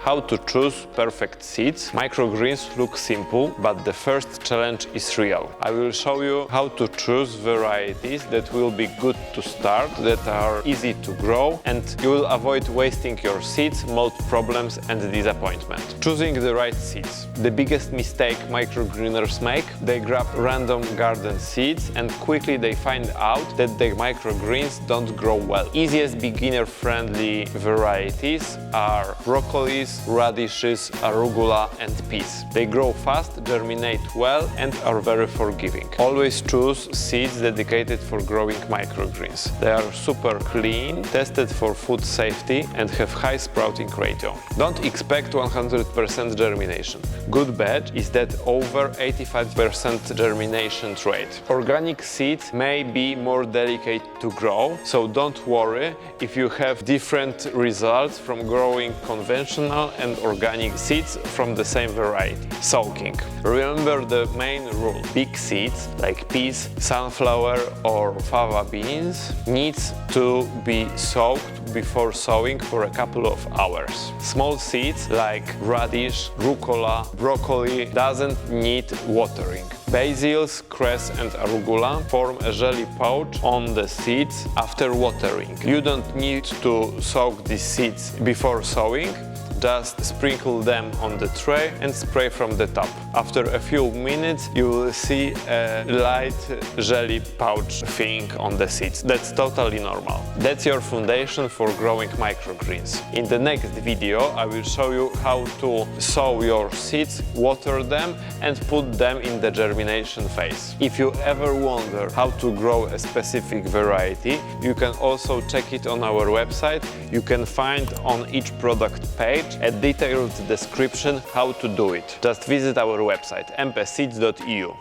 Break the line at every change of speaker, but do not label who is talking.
How to choose perfect seeds. Microgreens look simple, but the first challenge is real. I will show you how to choose varieties that will be good to start, that are easy to grow, and you will avoid wasting your seeds, mold problems and disappointment. Choosing the right seeds. The biggest mistake microgreeners make, they grab random garden seeds and quickly they find out that the microgreens don't grow well. Easiest beginner-friendly varieties are broccolis, radishes, arugula and peas. They grow fast, germinate well and are very forgiving. Always choose seeds dedicated for growing microgreens. They are super clean, tested for food safety and have high sprouting ratio. Don't expect 100% germination. Good bet is that over 85% germination rate. Organic seeds may be more delicate to grow, so don't worry if you have different results from growing conventional and organic seeds from the same variety. Soaking. Remember the main rule. Big seeds like peas, sunflower or fava beans needs to be soaked before sowing for a couple of hours. Small seeds like radish, rucola, broccoli doesn't need watering. Basils, cress and arugula form a jelly pouch on the seeds after watering. You don't need to soak these seeds before sowing. Just sprinkle them on the tray and spray from the top. After a few minutes you will see a light jelly pouch thing on the seeds. That's totally normal. That's your foundation for growing microgreens. In the next video I will show you how to sow your seeds, water them and put them in the germination phase. If you ever wonder how to grow a specific variety, you can also check it on our website. You can find on each product page a detailed description how to do it. Just visit our website mpseeds.eu.